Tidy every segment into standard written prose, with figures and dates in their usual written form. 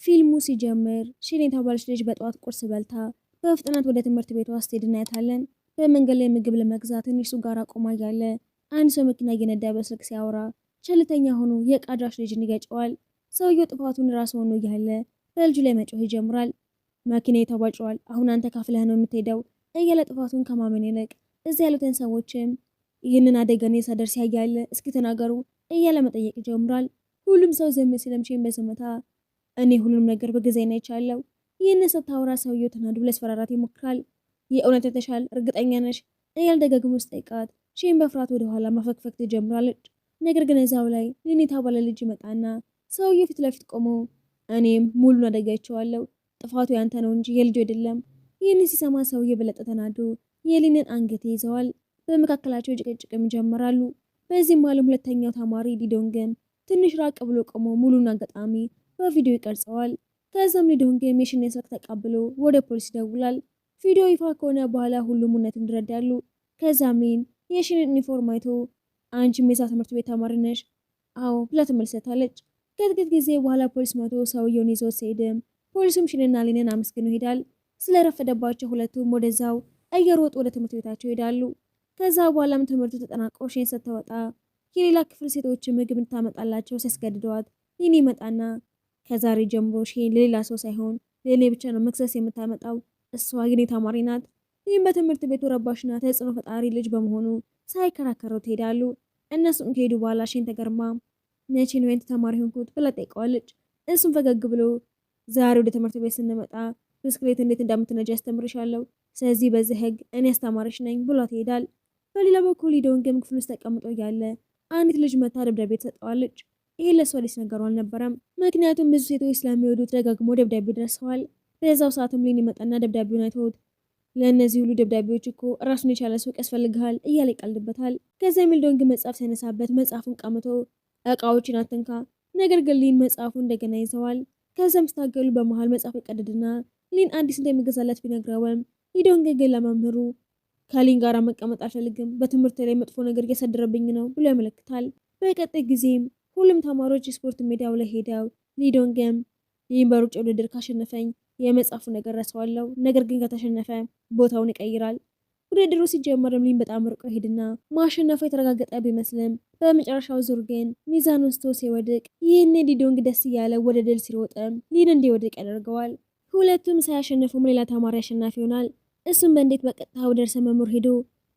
ፊልሙ ሲጀምር ሺን የተባለች ልጅ በጠዋት ቁርስ በልታ በፍጥነት ወደ ትምህርት ቤቷ ስትሄድ እናያታለን። በመንገድ ላይ ምግብ ለመግዛት ትንሽ እሱ ጋር ቆማ እያለ አንድ ሰው መኪና እየነዳ በስልክ ሲያወራ ቸልተኛ ሆኖ የዕቃ አድራሽ ልጅን ይገጨዋል። ሰውየው ጥፋቱን ራስ ሆኖ እያለ በልጁ ላይ መጮህ ይጀምራል። መኪና ተቧጭሯል፣ አሁን አንተ ካፍለህ ነው የምትሄደው እያለ ጥፋቱን ከማመን ይልቅ እዚያ ያሉትን ሰዎችም ይህንን አደጋ እኔ ሳደርስ ያያለ እስኪ ተናገሩ እያለ መጠየቅ ይጀምራል። ሁሉም ሰው ዝም ሲልም ሺን በዝምታ እኔ ሁሉም ነገር በጊዜ ነው የቻለው። ይህን ስታወራ ሰውየው ተናዶ ለስፈራራት ይሞክራል። የእውነት የተሻለ እርግጠኛ ነሽ እያል ደጋግሞ ስጠይቃት ሺን በፍርሃት ወደ ኋላ ማፈግፈግ ትጀምራለች። ነገር ግን እዛው ላይ ሊን የተባለ ልጅ ይመጣና ሰውየው ፊት ለፊት ቆሞ እኔም ሙሉን አደጋ ይቸዋለሁ፣ ጥፋቱ ያንተ ነው እንጂ የልጁ አይደለም። ይህን ሲሰማ ሰውየው በለጠ ተናዶ የሊንን አንገት ይዘዋል። በመካከላቸው ጭቅጭቅም ይጀምራሉ። በዚህም ዓለም ሁለተኛው ተማሪ ሊዶንግም ትንሽ ራቅ ብሎ ቆሞ ሙሉን አጋጣሚ በቪዲዮ ይቀርጸዋል። ከዛም ሊዶንግም የሺን ስልክ ተቀብሎ ወደ ፖሊስ ይደውላል። ቪዲዮ ይፋ ከሆነ በኋላ ሁሉም እውነቱን ይረዳሉ። ከዛም ሊን የሺንን ዩኒፎርም አይቶ አንቺም የዛ ትምህርት ቤት ተማሪ ነሽ? አዎ ብላ ትመልሰታለች። ከጥቂት ጊዜ በኋላ ፖሊስ መቶ ሰውየውን ይዞት ሲሄድም ፖሊሱም ሺንና ሊንን አመስግኖ ይሄዳል። ስለረፈደባቸው ሁለቱም ወደዛው እየሮጡ ወደ ትምህርት ቤታቸው ይሄዳሉ። ከዛ በኋላም ትምህርቱ ተጠናቆ ሺን ስትወጣ የሌላ ክፍል ሴቶች ምግብ እንድታመጣላቸው ሲያስገድደዋት ሊን ይመጣና ከዛሬ ጀምሮ ሺን ለሌላ ሰው ሳይሆን ለእኔ ብቻ ነው መክሰስ የምታመጣው፣ እሷ የኔ ተማሪ ናት። ይህም በትምህርት ቤቱ ረባሽና ተጽዕኖ ፈጣሪ ልጅ በመሆኑ ሳይከራከሩ ትሄዳሉ። እነሱም ከሄዱ በኋላ ሺን ተገርማ መቼ ነው ያንተ ተማሪ ሆንኩት ብላ ጠይቀዋለች። እሱም ፈገግ ብሎ ዛሬ ወደ ትምህርት ቤት ስንመጣ ብስክሌት እንዴት እንደምትነጂ ያስተምርሻለሁ፣ ስለዚህ በዚህ ህግ እኔ አስተማሪሽ ነኝ ብሏት ይሄዳል። በሌላ በኩል ሊዶንግም ክፍል ውስጥ ተቀምጦ እያለ አንዲት ልጅ መታ ደብዳቤ ትሰጠዋለች። ይሄ ለሷ አዲስ ነገሩ አልነበረም፣ ምክንያቱም ብዙ ሴቶች ስለሚወዱት ደጋግሞ ደብዳቤ ደርሰዋል። በዛው ሰዓትም ሊን ይመጣና ደብዳቤውን አይቶት ለእነዚህ ሁሉ ደብዳቤዎች እኮ ራሱን የቻለ ሱቅ ያስፈልግሃል እያለ ይቀልድበታል። ከዚያ ሊዶንግ መጽሐፍ ሲያነሳበት መጽሐፉን ቀምቶ እቃዎችን አትንካ፣ ነገር ግን ሊን መጽሐፉ እንደገና ይዘዋል። ከዚያም ስታገሉ በመሃል መጽሐፍ ይቀደድና ሊን አዲስ እንደሚገዛለት ቢነግረውም ሊዶንግ ግን ለመምህሩ ከሊን ጋር መቀመጥ አልፈልግም፣ በትምህርት ላይ መጥፎ ነገር እያሳደረብኝ ነው ብሎ ያመለክታል። በቀጣይ ጊዜም ሁሉም ተማሪዎች ስፖርት ሜዳው ላይ ሄደው ሊዶንግም ሊን በሩጫ ውድድር ካሸነፈኝ የመጽሐፉ ነገር ረሳዋለሁ፣ ነገር ግን ከተሸነፈ ቦታውን ይቀይራል። ውድድሩ ሲጀመርም ሊን በጣም ርቆ ሄድና ማሸነፉ የተረጋገጠ ቢመስልም በመጨረሻው ዙር ግን ሚዛኑን ስቶ ሲወድቅ ይህን ሊዶንግ ደስ እያለ ወደ ድል ሲሮጥም ሊን እንዲወድቅ ያደርገዋል። ሁለቱም ሳያሸንፉም ሌላ ተማሪ አሸናፊ ይሆናል። እሱም በእንዴት በቀጥታ ወደ ርዕሰ መምህር ሄዶ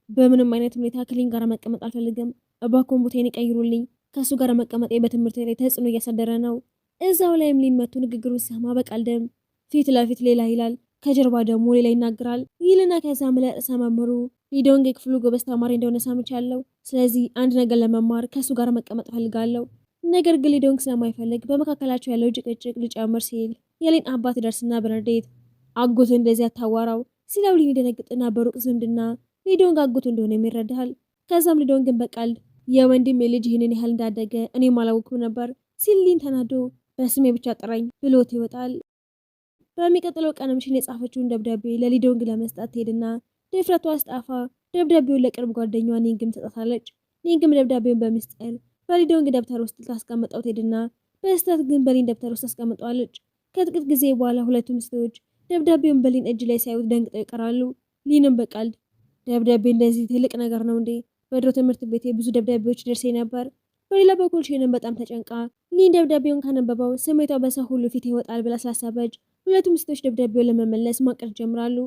በምንም አይነት ሁኔታ ከሊን ጋር መቀመጥ አልፈልግም፣ እባክዎን ቦታዬን ይቀይሩልኝ፣ ከእሱ ጋር መቀመጤ በትምህርት ላይ ተጽዕኖ እያሳደረ ነው። እዛው ላይም ሊን መቶ ንግግሩን ሲሰማ በቀልድም ፊት ለፊት ሌላ ይላል፣ ከጀርባ ደግሞ ሌላ ይናገራል ይልና ከዛም ለርዕሰ መምህሩ ሊዶንግ የክፍሉ ጎበዝ ተማሪ እንደሆነ ሰምቻለሁ፣ ስለዚህ አንድ ነገር ለመማር ከእሱ ጋር መቀመጥ ፈልጋለሁ። ነገር ግን ሊዶንግ ስለማይፈልግ በመካከላቸው ያለው ጭቅጭቅ ሊጨምር ሲል የሊን አባት ደርስና በንዴት አጎቱ እንደዚህ አታዋራው ሲለው ሊን ይደነግጥና በሩቅ ዝምድና ሊዶንግ አጎቱ እንደሆነ ይረዳል። ከዛም ሊዶንግን በቀልድ የወንድሜ ልጅ ይህንን ያህል እንዳደገ እኔም አላወኩም ነበር ሲል ሊን ተናዶ በስሜ ብቻ ጥራኝ ብሎት ይወጣል። በሚቀጥለው ቀንም ሺን የጻፈችውን ደብዳቤ ለሊዶንግ ለመስጠት ትሄድና ድፍረቷ አስጣፋ ደብዳቤውን ለቅርብ ጓደኛዋ ኒንግም ትሰጣታለች። ኒንግም ደብዳቤውን በምስጢር በሊዶንግ ደብተር ውስጥ ታስቀምጠው ትሄድና በስህተት ግን በሊን ደብተር ውስጥ ታስቀምጠዋለች። ከጥቂት ጊዜ በኋላ ሁለቱም ሴቶች ደብዳቤውን በሊን እጅ ላይ ሲያዩት ደንግጠው ይቀራሉ። ሊንም በቀልድ ደብዳቤ እንደዚህ ትልቅ ነገር ነው እንዴ? በድሮ ትምህርት ቤቴ ብዙ ደብዳቤዎች ደርሰኝ ነበር። በሌላ በኩል ሺንም በጣም ተጨንቃ ሊን ደብዳቤውን ካነበበው ስሜቷ በሰው ሁሉ ፊት ይወጣል ብላ ስላሰበች ሁለቱም ሴቶች ደብዳቤውን ለመመለስ ማቀድ ጀምራሉ።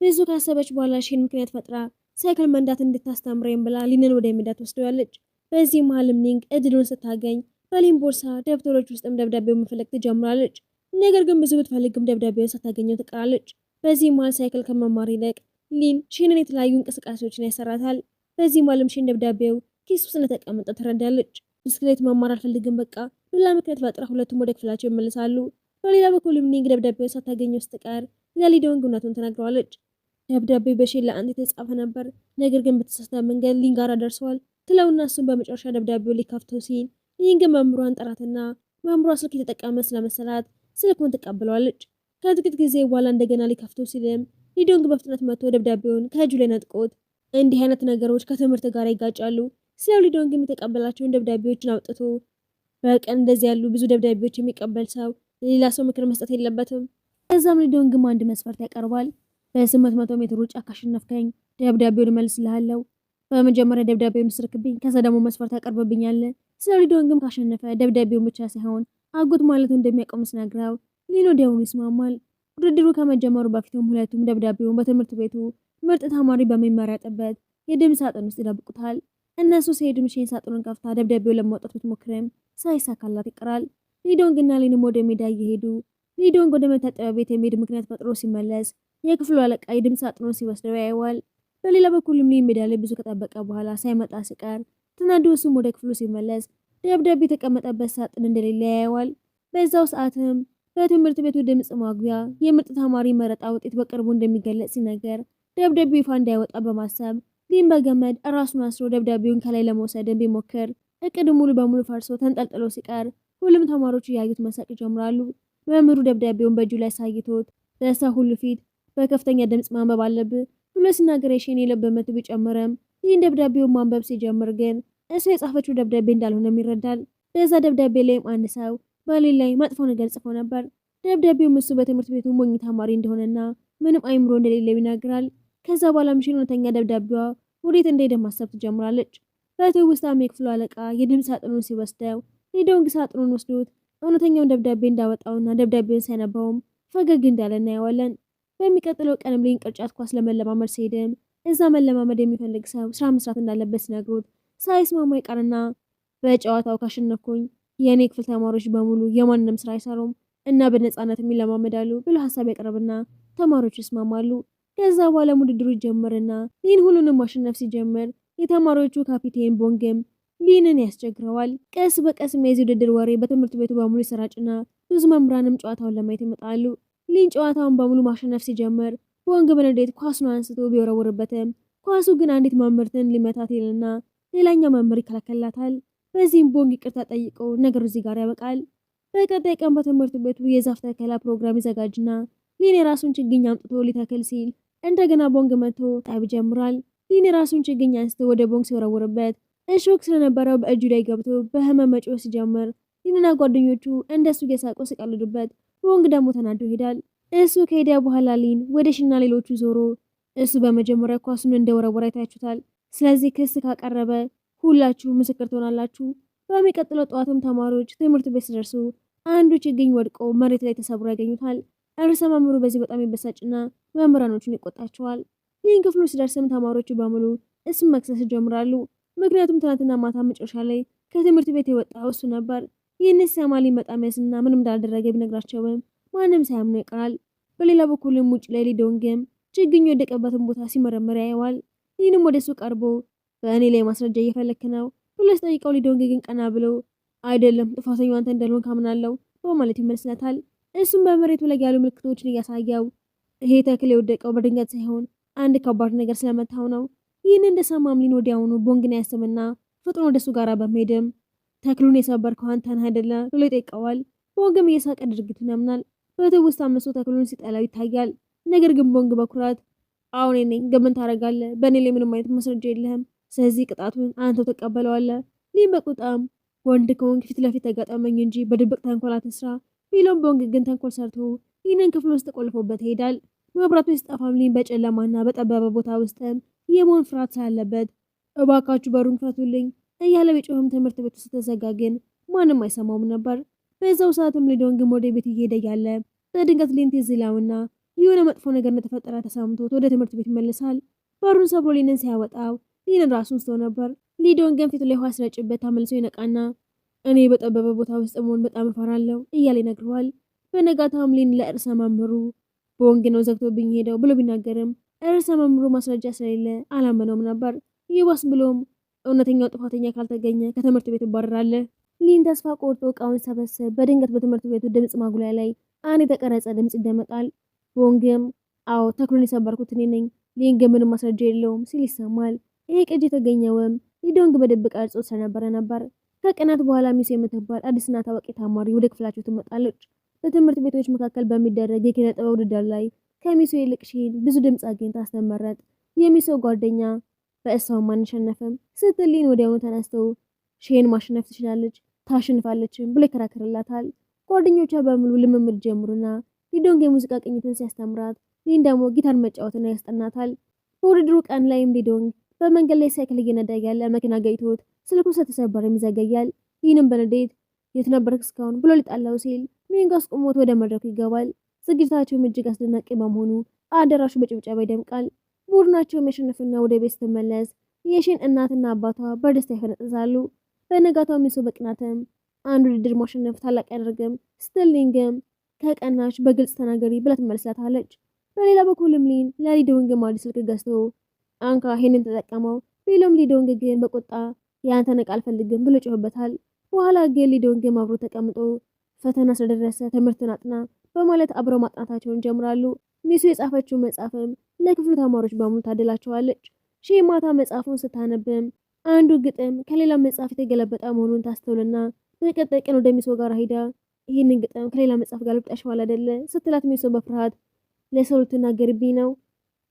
ብዙ ካሰበች በኋላ ሺን ምክንያት ፈጥራ ሳይክል መንዳት እንድታስተምረኝ ብላ ሊንን ወደ ሜዳ ትወስደዋለች። በዚህ መሀልም ኒንግ እድሉን ስታገኝ በሊን ቦርሳ ደብተሮች ውስጥም ደብዳቤውን መፈለግ ትጀምራለች። ነገር ግን ብዙ ብትፈልግም ደብዳቤውን ሳታገኘው ትቀራለች። በዚህ መሀል ሳይክል ከመማር ይልቅ ሊን ሺንን የተለያዩ እንቅስቃሴዎችን ያሰራታል። በዚህ መሀልም ሺን ደብዳቤው ኪስ ውስጥ እንደተቀመጠ ትረዳለች። ብስክሌት መማር አልፈልግም በቃ ብላ ምክንያት ፈጥራ ሁለቱም ወደ ክፍላቸው ይመለሳሉ። በሌላ በኩልም ኒንግ ደብዳቤውን ሳታገኘው ስትቀር ለሊዶንግ እውነቱን ትነግረዋለች። ደብዳቤው በሺን ለአንተ የተጻፈ ነበር፣ ነገር ግን በተሳሳተ መንገድ ሊን ጋር ደርሰዋል ትለውና እሱም በመጨረሻ ደብዳቤውን ሊከፍተው ሲል ኒንግ መምህሯን ጠራትና መምህሯ ስልክ የተጠቀመ ስለመሰላት ስልኩን ትቀበለዋለች። ከጥቂት ጊዜ በኋላ እንደገና ሊከፍተው ሲልም ሊዶንግ በፍጥነት መጥቶ ደብዳቤውን ከእጁ ላይ ነጥቆት እንዲህ አይነት ነገሮች ከትምህርት ጋር ይጋጫሉ ሲለው ሊዶንግ የተቀበላቸውን ደብዳቤዎችን አውጥቶ በቀን እንደዚህ ያሉ ብዙ ደብዳቤዎች የሚቀበል ሰው ሌላ ሰው ምክር መስጠት የለበትም። ከዛም ሊዶንግም አንድ መስፈርት ያቀርባል። በ800 ሜትር ሩጫ ካሸነፍከኝ ደብዳቤውን እመልስልሃለሁ። በመጀመሪያ ደብዳቤውን ስርክብኝ፣ ከዛ ደግሞ መስፈርት ያቀርብብኛል። ስለ ሊዶንግም ካሸነፈ ደብዳቤውን ብቻ ሳይሆን አጎት ማለቱ እንደሚያቆም ሲነግረው ሊን ወዲያውኑ ይስማማል። ውድድሩ ከመጀመሩ በፊትም ሁለቱም ደብዳቤውን በትምህርት ቤቱ ምርጥ ተማሪ በሚመረጥበት የድምፅ ሳጥን ውስጥ ይደብቁታል። እነሱ ሲሄዱም ሼን ሳጥኑን ከፍታ ደብዳቤውን ለማውጣት ብትሞክርም ሳይሳካላት ይቀራል። ሊዶንግ እና ሊንም ወደ ሜዳ እየሄዱ ሊዶንግ ወደ መታጠቢያ ቤት የሚሄድ ምክንያት ፈጥሮ ሲመለስ የክፍሉ አለቃ የድምፅ ሳጥኑን ሲወስደው ያየዋል። በሌላ በኩልም ሊን ሜዳ ላይ ብዙ ከጠበቀ በኋላ ሳይመጣ ሲቀር ተናዶ እሱም ወደ ክፍሉ ሲመለስ ደብዳቤ የተቀመጠበት ሳጥን እንደሌለ ያየዋል። በዛው ሰዓትም በትምህርት ቤቱ ድምፅ ማጉያ የምርጥ ተማሪ መረጣ ውጤት በቅርቡ እንደሚገለጽ ሲነገር ደብዳቤው ይፋ እንዳይወጣ በማሰብ ሊን በገመድ ራሱን አስሮ ደብዳቤውን ከላይ ለመውሰድ ቢሞክር እቅድ ሙሉ በሙሉ ፈርሶ ተንጠልጥሎ ሲቀር ሁሉም ተማሪዎች እያዩት መሳቅ ይጀምራሉ። መምህሩ ደብዳቤውን በእጁ ላይ ሳይቶት በሰው ሁሉ ፊት በከፍተኛ ድምፅ ማንበብ አለብህ ብሎ ሲናገር የሼን የልብ ምት ቢጨምርም ይህን ደብዳቤውን ማንበብ ሲጀምር ግን እሱ የጻፈችው ደብዳቤ እንዳልሆነም ይረዳል። በዛ ደብዳቤ ላይም አንድ ሰው በሊን ላይ መጥፎ ነገር ጽፎ ነበር። ደብዳቤውም እሱ በትምህርት ቤቱ ሞኝ ተማሪ እንደሆነና ምንም አይምሮ እንደሌለው ይናገራል። ከዛ በኋላም ሼን እውነተኛ ደብዳቤዋ ወዴት እንደሄደ ማሰብ ትጀምራለች። በትውስታም የክፍሉ አለቃ የድምፅ ሳጥኑን ሲወስደው ሊዶንግ ሳጥኑን ወስዶት እውነተኛውን ደብዳቤ እንዳወጣውና ደብዳቤውን ሳይነበውም ፈገግ እንዳለ እናየዋለን። በሚቀጥለው ቀንም ሊን ቅርጫት ኳስ ለመለማመድ ሲሄድም እዛ መለማመድ የሚፈልግ ሰው ስራ መስራት እንዳለበት ሲነግሩት ሳይስማማ ይቀርና በጨዋታው ካሸነፍኩኝ የእኔ ክፍል ተማሪዎች በሙሉ የማንንም ስራ አይሰሩም እና በነፃነት የሚለማመዳሉ ብሎ ሀሳብ ያቀርብና ተማሪዎች ይስማማሉ። ከዛ በኋላ ውድድሩ ይጀምርና ሊን ሁሉንም ማሸነፍ ሲጀምር የተማሪዎቹ ካፒቴን ቦንግም ሊንን ያስቸግረዋል። ቀስ በቀስም የዚህ ውድድር ወሬ በትምህርት ቤቱ በሙሉ ይሰራጭና ብዙ መምህራንም ጨዋታውን ለማየት ይመጣሉ። ሊን ጨዋታውን በሙሉ ማሸነፍ ሲጀምር ቦንግ በንዴት ኳሱን አንስቶ ቢወረውርበትም ኳሱ ግን አንዲት መምህርትን ሊመታት ይልና ሌላኛው መምህር ይከላከላታል። በዚህም ቦንግ ይቅርታ ጠይቆ ነገሩ እዚህ ጋር ያበቃል። በቀጣይ ቀን በትምህርት ቤቱ የዛፍ ተከላ ፕሮግራም ይዘጋጅና ሊን የራሱን ችግኝ አምጥቶ ሊተክል ሲል እንደገና ቦንግ መጥቶ ጠብ ይጀምራል። ሊን የራሱን ችግኝ አንስቶ ወደ ቦንግ ሲወረውርበት እሾክ ስለነበረው በእጁ ላይ ገብቶ በህመም መጮህ ሲጀምር ሊንና ጓደኞቹ እንደሱ እየሳቁ ሲቀልዱበት ቦንግ ደግሞ ተናዶ ይሄዳል። እሱ ከሄደ በኋላ ሊን ወደ ሽና ሌሎቹ ዞሮ እሱ በመጀመሪያ ኳሱን እንደወረወረ አይታችሁታል። ስለዚህ ክስ ካቀረበ ሁላችሁ ምስክር ትሆናላችሁ። በሚቀጥለው ጠዋትም ተማሪዎች ትምህርት ቤት ሲደርሱ አንዱ ችግኝ ወድቆ መሬት ላይ ተሰብሮ ያገኙታል። ርዕሰ መምህሩ በዚህ በጣም ይበሳጭና መምህራኖቹን ይቆጣቸዋል። ሊን ክፍሉ ሲደርስም ተማሪዎቹ በሙሉ እሱን መክሰስ ይጀምራሉ። ምክንያቱም ትናንትና ማታ መጨረሻ ላይ ከትምህርት ቤት የወጣው እሱ ነበር። ይህን ሲሰማ ሊን በጣም ያዝንና ምንም እንዳላደረገ ቢነግራቸውም ማንም ሳያምኑ ይቀራል። በሌላ በኩልም ውጭ ላይ ሊዶንግም ችግኙ የወደቀበትን ቦታ ሲመረመር ያየዋል። ሊንም ወደሱ ቀርቦ በእኔ ላይ ማስረጃ እየፈለክ ነው ብሎ ሲጠይቀው ሊዶንግ ግን ቀና ብሎ አይደለም ጥፋተኛው አንተ እንዳልሆን ካምናለው በማለት ይመልስለታል። እሱም በመሬቱ ላይ ያሉ ምልክቶችን እያሳየው ይሄ ተክል የወደቀው በድንገት ሳይሆን አንድ ከባድ ነገር ስለመታው ነው። ይህን እንደሰማም ሊን ወዲያውኑ ቦንግን ያስብና ፍጥኖ ወደሱ ጋር በመሄድም ተክሉን የሰበርከው አንተ ነህ አይደለ ብሎ ይጠይቀዋል። ቦንግም እየሳቀ ድርጊቱን ያምናል። በትውስታ እሱ ተክሉን ሲጠላው ይታያል። ነገር ግን ቦንግ በኩራት አሁን ነኝ ገምን ታደርጋለህ፣ በእኔ ላይ ምንም አይነት ማስረጃ የለህም፣ ስለዚህ ቅጣቱን አንተው ተቀበለዋለህ። ሊን በቁጣም ወንድ ከሆንክ ፊት ለፊት ተጋጠመኝ እንጂ በድብቅ ተንኮል አትስራ ቢሎም ቦንግ ግን ተንኮል ሰርቶ ይህንን ክፍል ውስጥ ቆልፎበት ይሄዳል። መብራቱ ሲጠፋም ሊን በጨለማና በጠበበ ቦታ ውስጥም የመሆን ፍርሃት ስላለበት እባካችሁ በሩን ክፈቱልኝ እያለ ቢጮህም ትምህርት ቤት ውስጥ ተዘጋ፣ ግን ማንም አይሰማውም ነበር። በዛው ሰዓትም ሊዶንግም ወደ ቤት እየሄደ ያለ በድንገት ሊን ትዝ ይለውና የሆነ መጥፎ ነገር እንደተፈጠረ ተሰምቶት ወደ ትምህርት ቤት ይመልሳል። በሩን ሰብሮ ሊንን ሲያወጣው ሊንን ራሱን ስቶ ነበር። ሊዶንግም ፊቱ ላይ ውሃ ሲረጭበት ተመልሶ ይነቃና እኔ በጠበበ ቦታ ውስጥ መሆን በጣም እፈራለሁ እያለ ይነግረዋል። በነጋታውም ሊን ለርዕሰ መምህሩ ቦንግ ነው ዘግቶብኝ ሄደው ብሎ ቢናገርም ርዕሰ መምህሩ ማስረጃ ስለሌለ አላመነውም ነበር። ይባስ ብሎም እውነተኛው ጥፋተኛ ካልተገኘ ከትምህርት ቤት ይባረራል። ሊን ተስፋ ቆርጦ እቃውን ሰበሰብ። በድንገት በትምህርት ቤቱ ድምፅ ማጉያ ላይ አንድ የተቀረጸ ድምፅ ይደመጣል። ቦንግም አዎ ተክሉን የሰበርኩት እኔ ነኝ፣ ሊን ግን ምንም ማስረጃ የለውም ሲል ይሰማል። ይሄ ቅጅ የተገኘውም ሊዶንግ በድብቅ ቀርጾ ስለነበረ ነበር። ከቀናት በኋላ ሚስ የምትባል አዲስና ታዋቂ ተማሪ ወደ ክፍላቸው ትመጣለች። በትምህርት ቤቶች መካከል በሚደረግ የኪነ ጥበብ ውድድር ላይ ከሚሶ ይልቅ ሺን ብዙ ድምፅ አግኝታ አስተመረጥ። የሚሶ ጓደኛ በእሷም አንሸነፍም ስትል ሊን ወዲያውኑ ተነስተው ሺን ማሸነፍ ትችላለች ታሸንፋለችም ብሎ ይከራከርላታል። ጓደኞቿ በሙሉ ልምምድ ጀምሩና ሊዶንግ የሙዚቃ ቅኝቱን ሲያስተምራት ሊን ደግሞ ጊታር መጫወትና ያስጠናታል። በውድድሩ ቀን ላይም ሊዶንግ በመንገድ ላይ ሳይክል እየነዳ ያለ መኪና ገጭቶት ስልኩ ስለተሰበረም ይዘገያል። ይህንም በንዴት የት ነበርክ እስካሁን ብሎ ሊጣላው ሲል ሚንግ አስቆሞት ወደ መድረኩ ይገባል። ዝግጅታቸውም እጅግ አስደናቂ በመሆኑ አዳራሹ በጭብጨባ ይደምቃል። ቡድናቸውም ያሸንፍና ወደ ቤት ስትመለስ የሺን እናትና አባቷ በደስታ ይፈነጥዛሉ። በነጋታው ሚሶ በቅናትም አንድ ውድድር ማሸነፍ ታላቅ ያደርግም ስትል ሊንግም ከቀናች በግልጽ ተናገሪ ብላ ትመልሳታለች። በሌላ በኩልም ሊን ለሊዶንግ አዲስ ስልክ ገዝቶ አንካ ይሄንን ተጠቀመው ቢሎም ሊዶንግ ግን በቁጣ ያንተን ዕቃ አልፈልግም ብሎ ጮህበታል። በኋላ ግን ሊዶንግም አብሮ ተቀምጦ ፈተና ስለደረሰ ትምህርትን አጥና በማለት አብረው ማጥናታቸውን ጀምራሉ። ሚሱ የጻፈችው መጽሐፍም ለክፍሉ ተማሪዎች በሙሉ ታደላቸዋለች። ሺ ማታ መጽሐፉን ስታነብም አንዱ ግጥም ከሌላ መጽሐፍ የተገለበጠ መሆኑን ታስተውልና በቀጣይ ቀን ወደ ሚሶ ጋር ሄዳ ይህንን ግጥም ከሌላ መጽሐፍ ጋር ልብጣሽዋል አይደለ ስትላት ሚሶ በፍርሃት ለሰው ልትናገርብኝ ነው?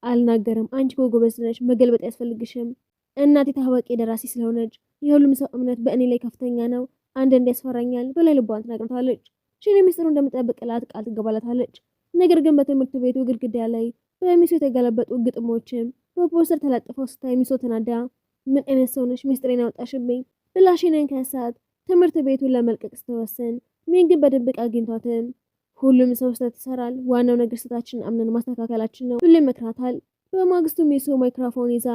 አልናገርም። አንቺ እኮ ጎበዝ ነሽ፣ መገልበጥ ያስፈልግሽም። እናቴ ታዋቂ ደራሲ ስለሆነች የሁሉም ሰው እምነት በእኔ ላይ ከፍተኛ ነው። አንዳንዴ ያስፈራኛል በላይ ልቧን ትነግረታለች። ሺን ሚስጥሩ እንደምትጠብቅላት ቃል ትገባላታለች። ነገር ግን በትምህርት ቤቱ ግድግዳ ላይ በሚሶ የተገለበጡ ግጥሞችም በፖስተር ተለጥፈው ስታይ ሚሶ ተናዳ ምን አይነት ሰው ነሽ ሚስጥሬን ያወጣሽብኝ ብላ ሺንን ከሳት ትምህርት ቤቱን ለመልቀቅ ስትወስን ሚንግ በድብቅ አግኝቷትም ሁሉም ሰው ስህተት ይሰራል፣ ዋናው ነገር ስህተታችንን አምነን ማስተካከላችን ነው ብሎ ይመክራታል። በማግስቱ ሚሶ ማይክሮፎን ይዛ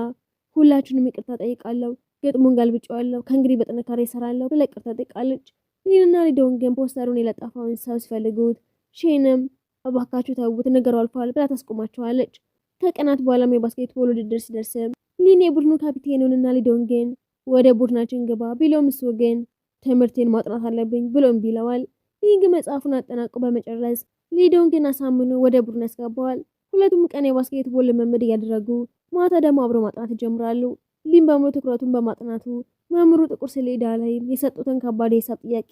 ሁላችንም ይቅርታ ጠይቃለሁ፣ ግጥሙን ገልብጬዋለሁ፣ ከእንግዲህ በጥንካሬ እሰራለሁ ብላ ይቅርታ ጠይቃለች። ሊንና ሊዶንግን ፖስተሩን የለጠፈውን ሰው ሲፈልጉት ሺንም እባካችሁ ተውት ነገሩ አልፏል ብላ ታስቆማቸዋለች። ከቀናት በኋላም የባስኬትቦል ውድድር ሲደርስም ሊን የቡድኑ ካፒቴኑንና ሊዶንግን ወደ ቡድናችን ግባ ቢለውም እሱ ግን ትምህርቴን ማጥናት አለብኝ ብሎ እምቢ ይለዋል። ሊንግ መጽሐፉን አጠናቆ በመጨረስ ሊዶንግን አሳምኖ ወደ ቡድን ያስገባዋል። ሁለቱም ቀን የባስኬትቦል ልምምድ እያደረጉ ማታ ደግሞ አብረው ማጥናት ይጀምራሉ። ሊን በሙሉ ትኩረቱን በማጥናቱ መምህሩ ጥቁር ሰሌዳ ላይ የሰጡትን ከባድ የሂሳብ ጥያቄ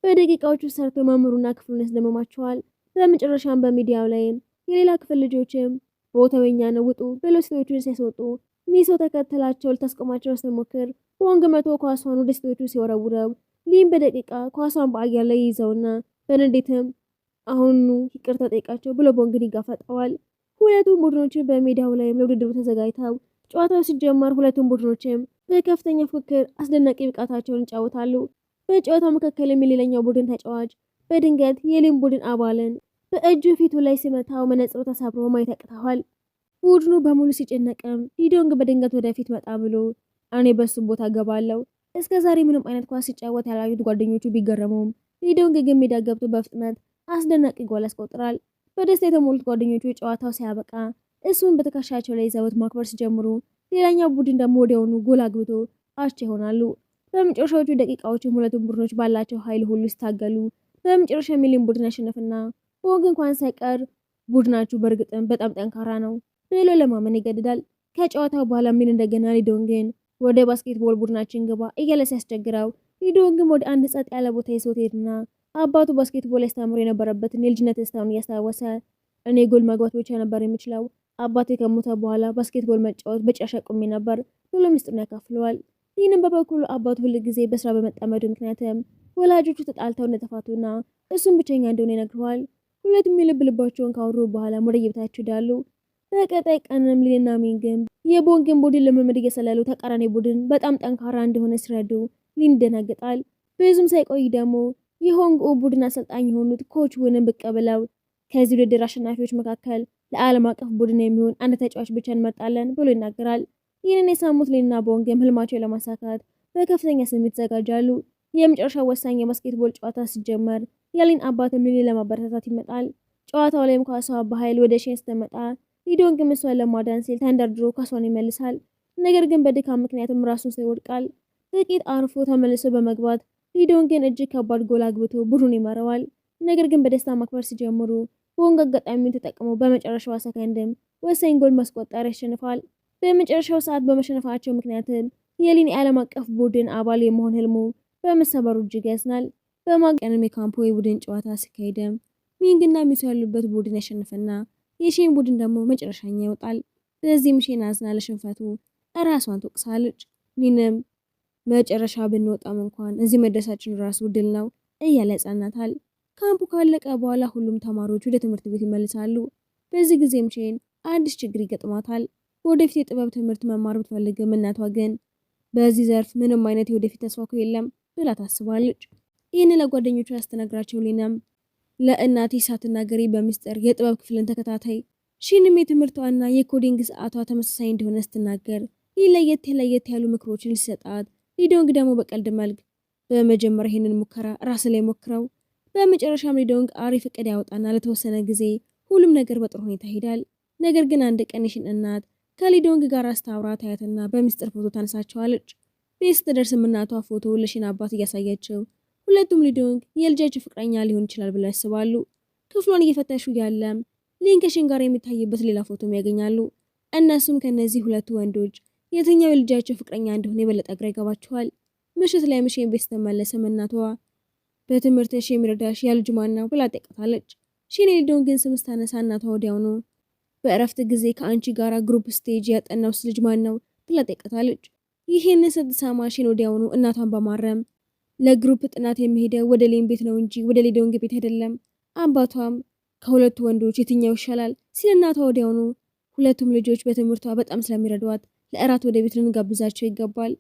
በደቂቃዎቹ ሰርቶ መምህሩና ክፍሉን ያስደምማቸዋል። በመጨረሻም በሚዲያው ላይም የሌላ ክፍል ልጆችም ቦታው የኛ ነው ውጡ ብለው ሴቶቹን ሲያስወጡ ሚሶ ተከተላቸው ልታስቆማቸው ስትሞክር ቦንግ መቶ ኳሷን ወደ ሴቶቹ ሲወረውረው ሊን በደቂቃ ኳሷን በአየር ላይ ይዘውና በንዴትም አሁኑ ይቅርታ ጠይቃቸው ብሎ ቦንግን ይጋፈጠዋል። ሁለቱም ቡድኖች በሜዳው ላይም ለውድድሩ ተዘጋጅተው ጨዋታው ሲጀመር ሁለቱም ቡድኖችም በከፍተኛ ፉክክር አስደናቂ ብቃታቸውን ይጫወታሉ። በጨዋታው መካከልም የሌላኛው ቡድን ተጫዋች በድንገት የሊን ቡድን አባልን በእጁ ፊቱ ላይ ሲመታው መነጽሩ ተሰብሮ ማየት ያቅተዋል። ቡድኑ በሙሉ ሲጨነቅም ሊዶንግ በድንገት ወደፊት መጣ ብሎ እኔ በሱ ቦታ ገባለሁ። እስከ ዛሬ ምንም አይነት ኳስ ሲጫወት ያላዩት ጓደኞቹ ቢገረሙም ሊዶንግ ግን ሜዳ ገብቶ በፍጥነት አስደናቂ ጎል ያስቆጥራል። በደስታ የተሞሉት ጓደኞቹ ጨዋታው ሲያበቃ እሱን በትከሻቸው ላይ ይዘውት ማክበር ሲጀምሩ ሌላኛው ቡድን ደግሞ ወዲያውኑ ጎል አግብቶ አቻ ይሆናሉ። በመጨረሻዎቹ ደቂቃዎችም ሁለቱም ቡድኖች ባላቸው ኃይል ሁሉ ሲታገሉ በመጨረሻ ሚሊን ቡድን ያሸነፍና ቦንግ እንኳን ሳይቀር ቡድናችሁ በእርግጥም በጣም ጠንካራ ነው ብሎ ለማመን ይገድዳል። ከጨዋታው በኋላ ሚል እንደገና ሊዶንግን ወደ ባስኬትቦል ቡድናችን ግባ እያለ ሲያስቸግረው ሊዶንግም ወደ አንድ ጸጥ ያለ ቦታ ይዞት ሄድና አባቱ ባስኬትቦል ያስተምሮ የነበረበትን የልጅነት ደስታውን እያስታወሰ እኔ ጎል ማግባት ብቻ ነበር የምችለው፣ አባቴ ከሞተ በኋላ ባስኬትቦል መጫወት በጭራሽ አቁሜ ነበር ብሎ ሚስጥሩን ያካፍለዋል። ይህንም በበኩሉ አባቱ ሁል ጊዜ በስራ በመጠመዱ ምክንያትም ወላጆቹ ተጣልተው እንደተፋቱና እሱም ብቸኛ እንደሆነ ይነግረዋል። ሁለቱም የልብ ልባቸውን ካወሩ በኋላ ወደ የቤታቸው ይሄዳሉ። በቀጣይ ቀንም ሊንና ሚንግም የቦንግን ቡድን ልምምድ እየሰለሉ ተቃራኒ ቡድን በጣም ጠንካራ እንደሆነ ሲረዱ ሊን ይደነግጣል። ብዙም ሳይቆይ ደግሞ የሆንግ ቡድን አሰልጣኝ የሆኑት ኮች ውንን ብቅ ብለው ከዚህ ውድድር አሸናፊዎች መካከል ለዓለም አቀፍ ቡድን የሚሆን አንድ ተጫዋች ብቻ እንመርጣለን ብሎ ይናገራል። ይህንን የሰሙት ሊንና ቦንግም ህልማቸው ለማሳካት በከፍተኛ ስሜት ይዘጋጃሉ። የመጨረሻው ወሳኝ የባስኬትቦል ጨዋታ ሲጀመር የሊን አባትም ሊን ለማበረታታት ይመጣል። ጨዋታው ላይም ኳሷ በኃይል ወደ ሺን ስትመጣ ሊዶንግ እሷን ለማዳን ሲል ተንደርድሮ ኳሷን ይመልሳል። ነገር ግን በድካም ምክንያትም ራሱን ሰው ይወድቃል። ጥቂት አርፎ ተመልሶ በመግባት ሊዶንግን እጅግ ከባድ ጎል አግብቶ ቡድኑን ይመራዋል። ነገር ግን በደስታ ማክበር ሲጀምሩ ቦንግ አጋጣሚውን ተጠቅሞ በመጨረሻው ሰከንድም ወሳኝ ጎል ማስቆጠር ያሸንፋል። በመጨረሻው ሰዓት በመሸነፋቸው ምክንያትም የሊን የዓለም አቀፍ ቡድን አባል የመሆን ህልሙ በመሰበሩ እጅግ ያዝናል። በማቀንም የካምፖ የቡድን ጨዋታ ሲካሄድም ሚንግና ሚሶ ያሉበት ቡድን ያሸንፍና የሺን ቡድን ደግሞ መጨረሻኛ ይወጣል። ስለዚህም ሺን አዝና ለሽንፈቱ ራሷን ትወቅሳለች። ሊንም መጨረሻ ብንወጣም እንኳን እዚህ መድረሳችን ራሱ ድል ነው እያለ ያጽናናታል። ካምፑ ካለቀ በኋላ ሁሉም ተማሪዎች ወደ ትምህርት ቤት ይመልሳሉ። በዚህ ጊዜም ሼን አዲስ ችግር ይገጥማታል። ወደፊት የጥበብ ትምህርት መማር ብትፈልግም እናቷ ግን በዚህ ዘርፍ ምንም አይነት የወደፊት ተስፋ እኮ የለም ብላ ታስባለች። ይህንን ለጓደኞቿ ያስተናግራቸው ሊናም ለእናቴ ሳትናገሪ በሚስጥር የጥበብ ክፍልን ተከታታይ ሺንም የትምህርቷና የኮዲንግ ሰዓቷ ተመሳሳይ እንደሆነ ስትናገር ይህ ለየት ያሉ ምክሮችን ሊሰጣት ሊዶንግ ደግሞ በቀልድ መልክ በመጀመሪያ ይህንን ሙከራ ራስ ላይ ሞክረው በመጨረሻም ሊዶንግ አሪፍ እቅድ ያወጣና ለተወሰነ ጊዜ ሁሉም ነገር በጥሩ ሁኔታ ይሄዳል። ነገር ግን አንድ ቀን የሺን እናት ከሊዶንግ ጋር አስታውራ ታያትና በሚስጥር ፎቶ ታነሳቸዋለች። ቤት ስትደርስም እናቷ ፎቶ ለሺን አባት እያሳያቸው ሁለቱም ሊዶንግ የልጃቸው ፍቅረኛ ሊሆን ይችላል ብለው ያስባሉ። ክፍሏን እየፈተሹ ያለም ሊን ከሺን ጋር የሚታይበት ሌላ ፎቶም ያገኛሉ። እነሱም ከነዚህ ሁለቱ ወንዶች የትኛው የልጃቸው ፍቅረኛ እንደሆነ የበለጠ ግራ ይገባቸዋል። ምሽት ላይ ሺን ቤት ስትመለስም እናቷ በትምህርትሽ የሚረዳሽ ያ ልጅ ማን ነው ብላ ጠይቃታለች። ሺን የሊዶንግን ስም ስታነሳ እናቷ ወዲያውኑ በእረፍት ጊዜ ከአንቺ ጋር ግሩፕ ስቴጅ ያጠናውስ ልጅ ማን ነው ብላ ጠይቃታለች። ይህንን ስትሰማ ሺን ወዲያውኑ እናቷን በማረም ለግሩፕ ጥናት የሚሄደው ወደ ሊን ቤት ነው እንጂ ወደ ሊዶንግ ቤት አይደለም። አባቷም ከሁለቱ ወንዶች የትኛው ይሻላል ሲል እናቷ ወዲያውኑ ሁለቱም ልጆች በትምህርቷ በጣም ስለሚረዷት ለእራት ወደ ቤት ልንጋብዛቸው ይገባል።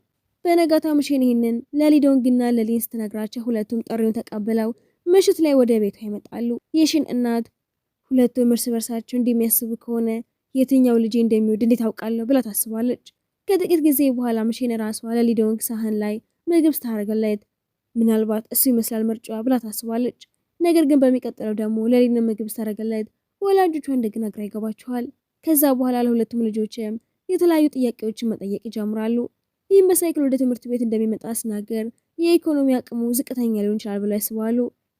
በነጋታም ሺን ይህንን ለሊዶንግና ለሊን ስትነግራቸው ሁለቱም ጥሪውን ተቀብለው ምሽት ላይ ወደ ቤቷ ይመጣሉ። የሺን እናት ሁለቱም እርስ በርሳቸው እንደሚያስቡ ከሆነ የትኛው ልጅ እንደሚወድ እንዴት አውቃለሁ ብላ ታስባለች። ከጥቂት ጊዜ በኋላ ሺን ራሷ ለሊዶንግ ሳህን ላይ ምግብ ስታደርግለት ምናልባት እሱ ይመስላል ምርጫዋ ብላ ታስባለች። ነገር ግን በሚቀጥለው ደግሞ ለሊን ምግብ ስታደርግለት ወላጆቿ እንደገና ግራ ይገባቸዋል። ከዛ በኋላ ለሁለቱም ልጆችም የተለያዩ ጥያቄዎችን መጠየቅ ይጀምራሉ። ይህም በሳይክል ወደ ትምህርት ቤት እንደሚመጣ ሲናገር የኢኮኖሚ አቅሙ ዝቅተኛ ሊሆን ይችላል ብለው ያስባሉ።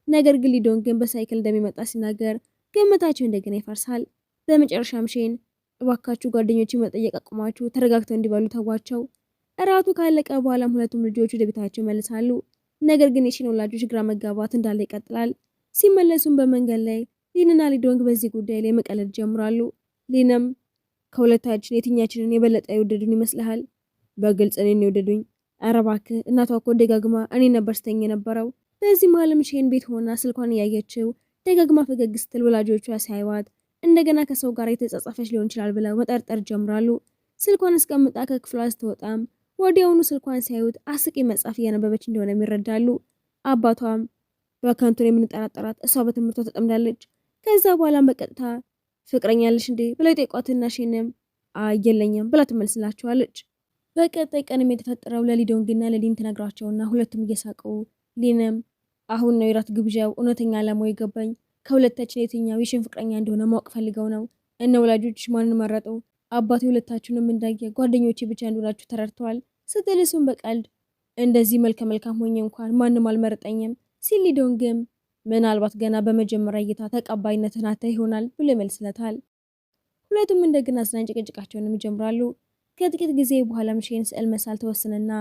ነገር ግን ሊዶንግ ግን በሳይክል እንደሚመጣ ሲናገር ግምታቸው እንደገና ይፈርሳል። በመጨረሻም ሺን እባካችሁ ጓደኞችን መጠየቅ አቁማችሁ ተረጋግተው እንዲበሉ ተዋቸው። እራቱ ካለቀ በኋላም ሁለቱም ልጆች ወደ ቤታቸው ይመልሳሉ። ነገር ግን የሺን ወላጆች ግራ መጋባት እንዳለ ይቀጥላል። ሲመለሱም በመንገድ ላይ ሊንና ሊዶንግ በዚህ ጉዳይ ላይ መቀለድ ጀምራሉ። ሊንም ከሁለታችን የትኛችንን የበለጠ የወደዱን ይመስልሃል? በግልጽ እኔን የወደዱኝ። ኧረ እባክህ እናቷ እኮ ደጋግማ እኔ ነበር ስተኛ የነበረው። በዚህ መሀልም ሺን ቤት ሆና ስልኳን እያየችው ደጋግማ ፈገግ ስትል ወላጆቿ ሲያይዋት እንደገና ከሰው ጋር የተጻጻፈች ሊሆን ይችላል ብለው መጠርጠር ጀምራሉ። ስልኳን አስቀምጣ ከክፍሏ ስትወጣም ወዲያውኑ ስልኳን ሲያዩት አስቂ መጽሐፍ እያነበበች እንደሆነ ይረዳሉ። አባቷም በከንቱን የምንጠራጠራት እሷ በትምህርቷ ተጠምዳለች። ከዛ በኋላም በቀጥታ ፍቅረኛ አለሽ እንዴ ብለው የጠይቋትና ሺንም የለኝም ብላ ትመልስላቸዋለች። በቀጣይ ቀንም የተፈጠረው ለሊዶንግና ለሊን ተነግራቸውና ሁለቱም እየሳቁ ሊንም አሁን ነው የራት ግብዣው እውነተኛ ዓላማው የገባኝ። ከሁለታችን የትኛው የሺን ፍቅረኛ እንደሆነ ማወቅ ፈልገው ነው። እነ ወላጆች ማንን መረጡ? አባቴ ሁለታችሁንም እንዳየ ጓደኞቼ ብቻ እንደሆናችሁ ተረድተዋል ስትል እሱም በቀልድ እንደዚህ መልከ መልካም ሆኜ እንኳን ማንም አልመረጠኝም ሲል ሊዶንግም ምናልባት ገና በመጀመሪያ እይታ ተቀባይነትን አታ ይሆናል ብሎ ይመልስለታል። ሁለቱም እንደገና አዝናኝ ጭቅጭቃቸውንም ይጀምራሉ። ከጥቂት ጊዜ በኋላም ሺን ስዕል መሳል ተወስንና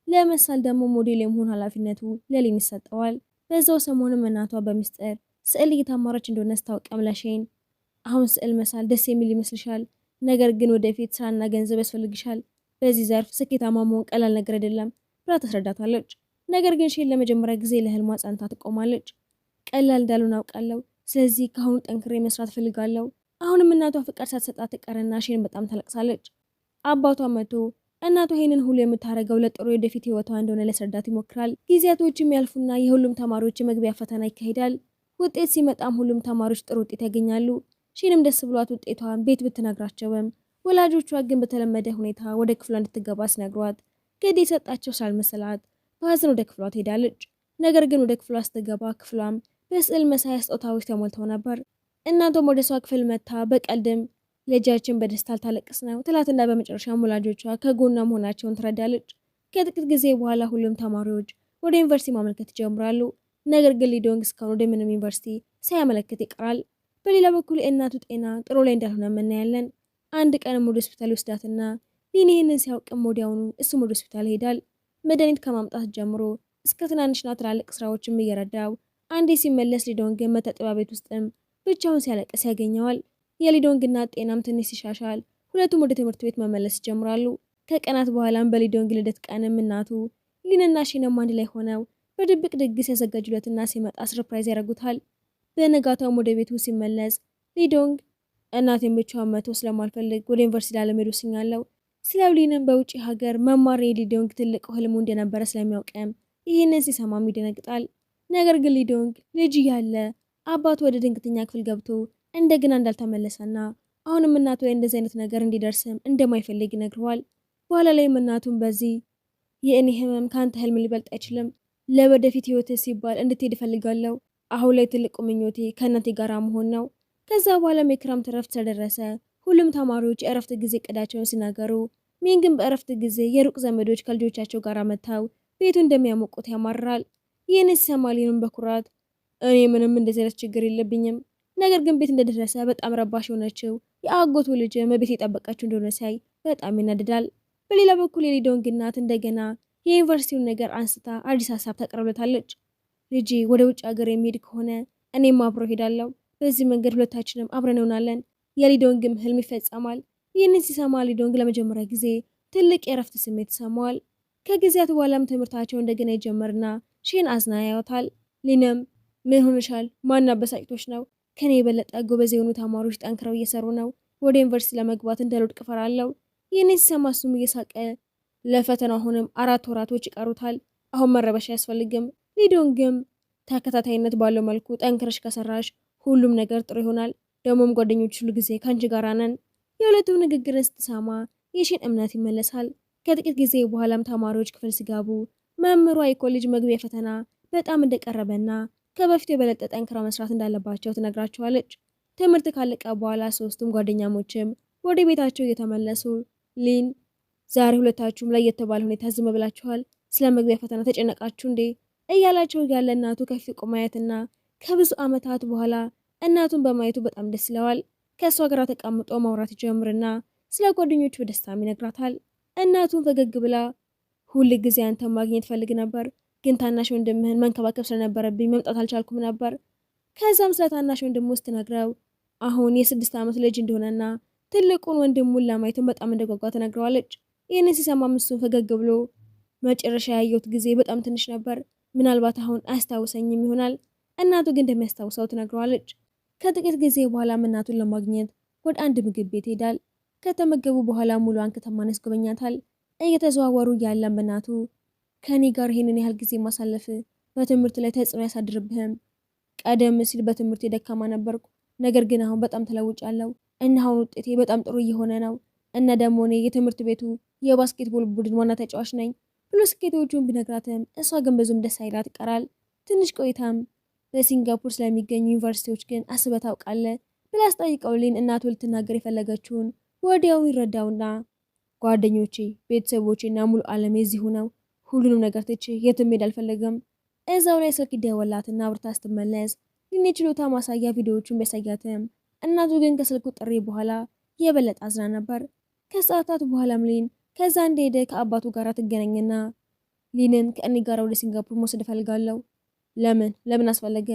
ለመሳል ደግሞ ሞዴል የመሆን ኃላፊነቱ ለሊን ይሰጠዋል። በዛው ሰሞኑን እናቷ በሚስጥር ስዕል እየተማረች እንደሆነ ስታውቅም ለሺን አሁን ስዕል መሳል ደስ የሚል ይመስልሻል? ነገር ግን ወደፊት ስራና ገንዘብ ያስፈልግሻል። በዚህ ዘርፍ ስኬታማ መሆን ቀላል ነገር አይደለም ብላ ታስረዳታለች። ነገር ግን ሺን ለመጀመሪያ ጊዜ ለህልሟ ጸንታ ትቆማለች። ቀላል እንዳልሆነ አውቃለሁ፣ ስለዚህ ከአሁኑ ጠንክሬ መስራት ፈልጋለሁ። አሁንም እናቷ ፍቃድ ሳትሰጣት ትቀርና ሺን በጣም ታለቅሳለች። አባቷ መቶ እናቷ ይህንን ሁሉ የምታደርገው ለጥሩ የወደፊት ህይወቷ እንደሆነ ሊያስረዳት ይሞክራል። ጊዜያቶችም ያልፉና የሁሉም ተማሪዎች የመግቢያ ፈተና ይካሄዳል። ውጤት ሲመጣም ሁሉም ተማሪዎች ጥሩ ውጤት ያገኛሉ። ሺንም ደስ ብሏት ውጤቷን ቤት ብትነግራቸውም ወላጆቿ ግን በተለመደ ሁኔታ ወደ ክፍሏ እንድትገባ ሲነግሯት ግድ የሰጣቸው ስላልመሰላት በሀዘን ወደ ክፍሏ ትሄዳለች። ነገር ግን ወደ ክፍሏ ስትገባ ክፍሏም በስዕል መሳያ ስጦታዎች ተሞልተው ነበር። እናቷም ወደ እሷ ክፍል መታ በቀልድም ልጃችን በደስታ ልታለቅስ ነው ትላትና በመጨረሻም ወላጆቿ ከጎኗ መሆናቸውን ትረዳለች። ከጥቂት ጊዜ በኋላ ሁሉም ተማሪዎች ወደ ዩኒቨርሲቲ ማመልከት ይጀምራሉ። ነገር ግን ሊዶንግ እስካሁን ወደ ምንም ዩኒቨርሲቲ ሳያመለክት ይቀራል። በሌላ በኩል የእናቱ ጤና ጥሩ ላይ እንዳልሆነ እናያለን። አንድ ቀንም ወደ ሆስፒታል ይወስዳትና ሊን ይህንን ሲያውቅም ወዲያውኑ እሱም ወደ ሆስፒታል ይሄዳል። መድኃኒት ከማምጣት ጀምሮ እስከ ትናንሽና ትላልቅ ስራዎችም እየረዳው አንዴ ሲመለስ ሊዶንግን መታጠቢያ ቤት ውስጥም ብቻውን ሲያለቅስ ያገኘዋል። የሊዶንግ እናት ጤናም ትንሽ ሲሻሻል ሁለቱም ወደ ትምህርት ቤት መመለስ ይጀምራሉ። ከቀናት በኋላም በሊዶንግ ልደት ቀንም እናቱ ሊንና ሺንም አንድ ላይ ሆነው በድብቅ ድግስ ያዘጋጁለትና ሲመጣ ሰርፕራይዝ ያደርጉታል። በነጋታውም ወደ ቤቱ ሲመለስ ሊዶንግ እናቴን ብቻዋን መተው ስለማልፈልግ ወደ ዩኒቨርሲቲ ላለመሄድ ወስኛለሁ። ስለ ሊንም በውጭ ሀገር መማር የሊዶንግ ትልቅ ህልሙ እንደነበረ ስለሚያውቅም ይህንን ሲሰማም ይደነግጣል። ነገር ግን ሊዶንግ ልጅ እያለ አባቱ ወደ ድንገተኛ ክፍል ገብቶ እንደገና እንዳልተመለሰና አሁንም እናቱ ላይ እንደዚህ አይነት ነገር እንዲደርስም እንደማይፈልግ ይነግረዋል። በኋላ ላይም እናቱን በዚህ የእኔ ህመም ከአንተ ህልም ሊበልጥ አይችልም፣ ለወደፊት ህይወት ሲባል እንድትሄድ እፈልጋለሁ። አሁን ላይ ትልቁ ምኞቴ ከእናቴ ጋር መሆን ነው። ከዛ በኋላም የክረምት እረፍት ስለደረሰ ሁሉም ተማሪዎች የእረፍት ጊዜ እቅዳቸውን ሲናገሩ ሚን ግን በእረፍት ጊዜ የሩቅ ዘመዶች ከልጆቻቸው ጋር መጥተው ቤቱ እንደሚያሞቁት ያማራል። ይህን ሲሰማ ሊንም በኩራት እኔ ምንም እንደዚህ አይነት ችግር የለብኝም፣ ነገር ግን ቤት እንደደረሰ በጣም ረባሽ የሆነችው የአጎቱ ልጅ ቤት የጠበቀችው እንደሆነ ሲያይ በጣም ይናድዳል። በሌላ በኩል የሊዶንግ እናት እንደገና የዩኒቨርሲቲውን ነገር አንስታ አዲስ ሀሳብ ታቀርብለታለች። ልጄ ወደ ውጭ ሀገር የሚሄድ ከሆነ እኔም አብሮ ሄዳለሁ። በዚህ መንገድ ሁለታችንም አብረን እንሆናለን። የሊዶንግም ህልም ይፈጸማል። ይህንን ሲሰማ ሊዶንግ ለመጀመሪያ ጊዜ ትልቅ የእረፍት ስሜት ይሰማዋል። ከጊዜያት በኋላም ትምህርታቸው እንደገና ይጀመርና ሼን አዝና ያዩታል። ሊንም ምን ሆነሻል? ማን አበሳጭቶች ነው? ከኔ የበለጠ ጎበዝ የሆኑ ተማሪዎች ጠንክረው እየሰሩ ነው። ወደ ዩኒቨርሲቲ ለመግባት እንደልወድቅ እፈራለሁ። ይህንን ሲሰማ እሱም እየሳቀ ለፈተና አሁንም 4 ወራቶች ይቀሩታል። አሁን መረበሽ አያስፈልግም። ሊዶንግም ተከታታይነት ባለው መልኩ ጠንክረሽ ከሰራሽ ሁሉም ነገር ጥሩ ይሆናል። ደግሞም ጓደኞች ሁሉ ጊዜ ከአንቺ ጋር ነን። የሁለቱም ንግግርን ስትሰማ የሺን እምነት ይመለሳል። ከጥቂት ጊዜ በኋላም ተማሪዎች ክፍል ሲገቡ መምህሯ የኮሌጅ መግቢያ ፈተና በጣም እንደቀረበና ከበፊቱ የበለጠ ጠንክራ መስራት እንዳለባቸው ትነግራቸዋለች። ትምህርት ካለቀ በኋላ ሶስቱም ጓደኛሞችም ወደ ቤታቸው እየተመለሱ ሊን ዛሬ ሁለታችሁም ላይ የተባለ ሁኔታ ዝም ብላችኋል፣ ስለ መግቢያ ፈተና ተጨነቃችሁ እንዴ እያላቸው ያለ እናቱ ከፊት ቆማየትና ከብዙ ዓመታት በኋላ እናቱን በማየቱ በጣም ደስ ይለዋል። ከእሷ ጋር ተቀምጦ ማውራት ይጀምርና ስለ ጓደኞቹ በደስታም ይነግራታል። እናቱን ፈገግ ብላ ሁል ጊዜ አንተን ማግኘት ፈልግ ነበር፣ ግን ታናሽ ወንድምህን መንከባከብ ስለነበረብኝ መምጣት አልቻልኩም ነበር። ከዛም ስለ ታናሽ ወንድሙ ስትነግረው አሁን የ6 ዓመት ልጅ እንደሆነና ትልቁን ወንድሙን ለማየትም በጣም እንደጓጓ ትነግረዋለች። ይህንን ሲሰማም እሱን ፈገግ ብሎ መጨረሻ ያየሁት ጊዜ በጣም ትንሽ ነበር፣ ምናልባት አሁን አያስታውሰኝም ይሆናል። እናቱ ግን እንደሚያስታውሰው ትነግረዋለች። ከጥቂት ጊዜ በኋላም እናቱን ለማግኘት ወደ አንድ ምግብ ቤት ሄዳል። ከተመገቡ በኋላ ሙሉዋን ከተማን ያስጎበኛታል። እየተዘዋወሩ ያለም እናቱ ከኔ ጋር ይሄንን ያህል ጊዜ ማሳለፍ በትምህርት ላይ ተጽዕኖ ያሳድርብህም? ቀደም ሲል በትምህርት ደካማ ነበርኩ፣ ነገር ግን አሁን በጣም ተለውጫለሁ እና አሁን ውጤቴ በጣም ጥሩ እየሆነ ነው እና ደግሞ እኔ የትምህርት ቤቱ የባስኬትቦል ቡድን ዋና ተጫዋች ነኝ ብሎ ስኬቶቹን ቢነግራትም እሷ ግን ብዙም ደስ አይላት ይቀራል። ትንሽ ቆይታም በሲንጋፖር ስለሚገኙ ዩኒቨርሲቲዎች ግን አስበህ ታውቃለህ ብላ አስጠይቀው ሊን እናቱ ልትናገር የፈለገችውን ወዲያውኑ ይረዳውና ጓደኞቼ፣ ቤተሰቦቼ እና ሙሉ ዓለም የዚሁ ነው። ሁሉንም ነገር ትቼ የትም ሄድ አልፈለግም። እዛው ላይ ስልክ ይደወላትና አብርታ ስትመለስ ሊን የችሎታ ማሳያ ቪዲዮዎቹን ቢያሳያትም እናቱ ግን ከስልኩ ጥሪ በኋላ የበለጠ አዝና ነበር። ከሰዓታት በኋላም ሊን ከዛ እንደሄደ ከአባቱ ጋር ትገናኝና ሊንን ከእኔ ጋር ወደ ሲንጋፖር መውሰድ እፈልጋለሁ። ለምን አስፈለገ?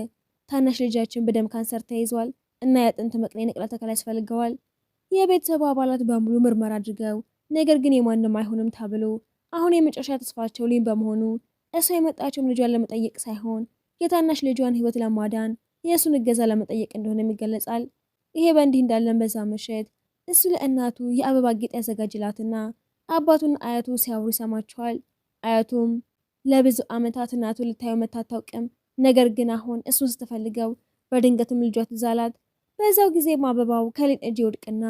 ታናሽ ልጃችን በደም ካንሰር ተይዟል እና የአጥንት መቅኔ ንቅለ ተከላ ያስፈልገዋል። የቤተሰቡ አባላት በሙሉ ምርመራ አድርገው ነገር ግን የማንም አይሆንም ተብሎ አሁን የመጨረሻ ተስፋቸው ሊን በመሆኑ እሷ የመጣቸውም ልጇን ለመጠየቅ ሳይሆን የታናሽ ልጇን ሕይወት ለማዳን የእሱን እገዛ ለመጠየቅ እንደሆነም ይገለጻል። ይሄ በእንዲህ እንዳለን በዛ ምሽት እሱ ለእናቱ የአበባ ጌጥ ያዘጋጅላትና አባቱና አያቱ ሲያወሩ ይሰማቸዋል። አያቱም ለብዙ ዓመታት እናቱ ልታየው መታ አታውቅም፣ ነገር ግን አሁን እሱን ስትፈልገው በድንገትም ልጇ ትዝ አላት። በዛው ጊዜም አበባው ከሊን እጅ ይወድቅና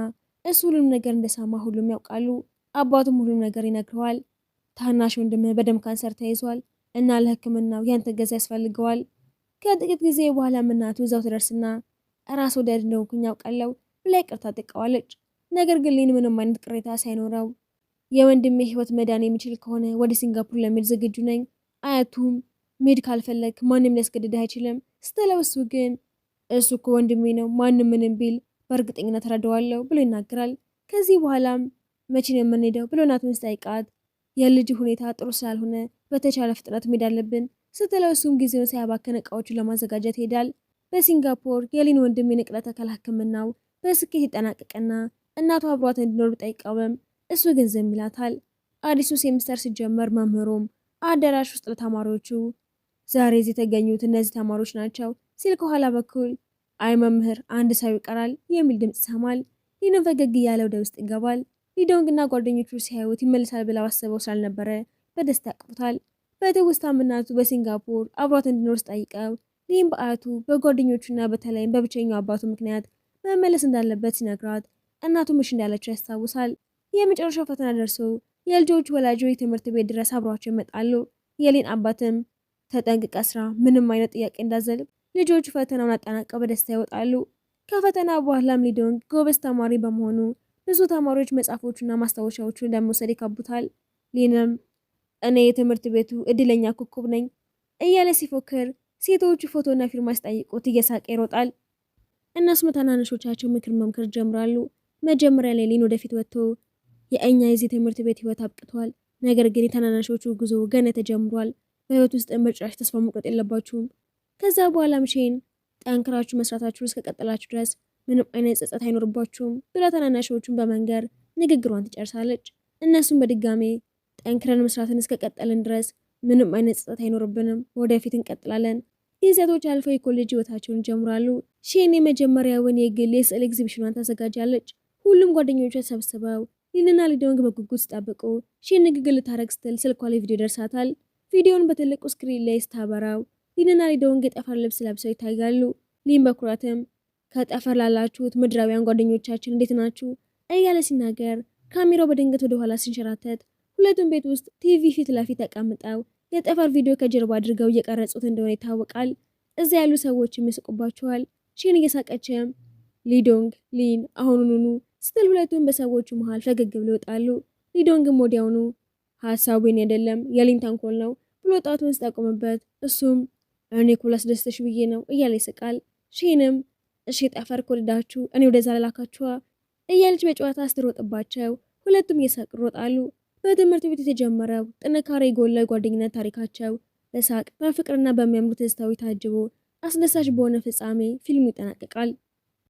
እሱ ሁሉም ነገር እንደሰማ ሁሉም ያውቃሉ። አባቱም ሁሉም ነገር ይነግረዋል። ታናሽ ወንድምህ በደም ካንሰር ተይዟል እና ለሕክምናው ያንተ እገዛ ያስፈልገዋል። ከጥቂት ጊዜ በኋላም እናቱ እዛው ትደርስና ራስ ወዳድ እንደሆንኩኝ ያውቃለሁ ብላ ይቅርታ ጠይቀዋለች። ነገር ግን ሊን ምንም አይነት ቅሬታ ሳይኖረው የወንድሜ ሕይወት መዳን የሚችል ከሆነ ወደ ሲንጋፖር ለመሄድ ዝግጁ ነኝ። አያቱም መሄድ ካልፈለግ ማንም ሊያስገድድህ አይችልም ስትለው እሱ ግን እሱ እኮ ወንድሜ ነው፣ ማንም ምንም ቢል በእርግጠኝነት እረዳዋለሁ ብሎ ይናገራል። ከዚህ በኋላም መቼ ነው የምንሄደው ብሎ እናቱን ሲጠይቃት የልጅ ሁኔታ ጥሩ ስላልሆነ በተቻለ ፍጥነት መሄድ አለብን ስትለው እሱም ጊዜውን ሳያባክን እቃዎቹን ለማዘጋጀት ይሄዳል። በሲንጋፖር የሊን ወንድም የንቅለ ተከላ ሕክምናው በስኬት ይጠናቀቅና እናቱ አብሯት እንዲኖር ቢጠይቀውም እሱ ግን ዝም ይላታል። አዲሱ ሴሚስተር ሲጀመር መምህሩም አዳራሽ ውስጥ ለተማሪዎቹ ዛሬ እዚህ የተገኙት እነዚህ ተማሪዎች ናቸው ሲል ከኋላ በኩል አይ መምህር አንድ ሰው ይቀራል የሚል ድምፅ ይሰማል። ሊንም ፈገግ እያለ ወደ ውስጥ ይገባል። ሊዶንግና ጓደኞቹ ሲያዩት ይመልሳል ብለው አስበው ስላልነበረ በደስታ ያቅፉታል። በትውስታም እናቱ በሲንጋፖር አብሯት እንዲኖር ጠይቀው ሊም በአያቱ በጓደኞቹና በተለይም በብቸኛው አባቱ ምክንያት መመለስ እንዳለበት ሲነግራት እናቱ ምሽ እንዳለችው ያስታውሳል። የመጨረሻው ፈተና ደርሶ የልጆች ወላጆች ትምህርት ቤት ድረስ አብሯቸው ይመጣሉ። የሊን አባትም ተጠንቅቀ ስራ፣ ምንም አይነት ጥያቄ እንዳዘልብ። ልጆቹ ፈተናውን አጠናቀው በደስታ ይወጣሉ። ከፈተና በኋላም ሊዶንግ ጎበዝ ተማሪ በመሆኑ ብዙ ተማሪዎች መጽሐፎቹና ማስታወሻዎቹን እንደመውሰድ ይከቡታል። ሊንም እኔ የትምህርት ቤቱ እድለኛ ኮከብ ነኝ እያለ ሲፎክር ሴቶቹ ፎቶና ፊርማ ሲጠይቁት እየሳቀ ይሮጣል። እነሱም ታናናሾቻቸው ምክር መምከር ጀምራሉ። መጀመሪያ ላይ ሊን ወደፊት ወጥቶ የእኛ የዚህ ትምህርት ቤት ህይወት አብቅቷል፣ ነገር ግን የታናናሾቹ ጉዞ ገና ተጀምሯል። በህይወት ውስጥ በጭራሽ ተስፋ መቁረጥ የለባችሁም። ከዛ በኋላም ሼን ጠንክራችሁ መስራታችሁን እስከቀጠላችሁ ድረስ ምንም አይነት ጸጸት አይኖርባችሁም ብላ ታናናሾቹን በመንገር ንግግሯን ትጨርሳለች። እነሱም በድጋሜ ጠንክረን መስራትን እስከቀጠልን ድረስ ምንም አይነት ጸጸት አይኖርብንም፣ ወደፊት እንቀጥላለን። ጊዜያቶች አልፈው የኮሌጅ ህይወታቸውን ይጀምራሉ። ሼን የመጀመሪያውን የግል የስዕል ኤግዚቢሽኗን ታዘጋጃለች። ሁሉም ጓደኞቿ ተሰብስበው ሊንና ሊዶንግ በጉጉት ሲጠብቁ ሼን ንግግር ልታረግ ስትል ስልኳ ላይ ቪዲዮ ደርሳታል። ቪዲዮውን በትልቁ ስክሪን ላይ ስታበራው ሊንና ሊዶንግ የጠፈር ልብስ ለብሰው ይታያሉ። ሊን በኩራትም ከጠፈር ላላችሁት ምድራውያን ጓደኞቻችን እንዴት ናችሁ እያለ ሲናገር ካሜራው በድንገት ወደ ኋላ ሲንሸራተት ሁለቱም ቤት ውስጥ ቲቪ ፊት ለፊት ተቀምጠው የጠፈር ቪዲዮ ከጀርባ አድርገው እየቀረጹት እንደሆነ ይታወቃል። እዚያ ያሉ ሰዎችም ይስቁባቸዋል። ሼን እየሳቀችም ሊዶንግ ሊን አሁኑኑ ስትል ሁለቱም በሰዎቹ መሃል ፈገግ ብለው ይወጣሉ። ሊዶንግም ወዲያውኑ ሀሳቡ የኔ አይደለም የሊን ተንኮል ነው ብሎ ጣቱን ሲጠቁምበት እሱም እኔ እኮ ላስደስተሽ ብዬ ነው እያለ ይስቃል። ሼንም እሺ ጠፈር ከወደዳችሁ እኔ ወደዛ ላላካችኋ እያለች በጨዋታ ስትሮጥባቸው ሁለቱም እየሳቅ ይሮጣሉ። በትምህርት ቤት የተጀመረው ጥንካሬ የጎላው ጓደኝነት ታሪካቸው በሳቅ በፍቅርና በሚያምሩ ትዝታዎች ታጅቦ አስደሳች በሆነ ፍጻሜ ፊልሙ ይጠናቀቃል።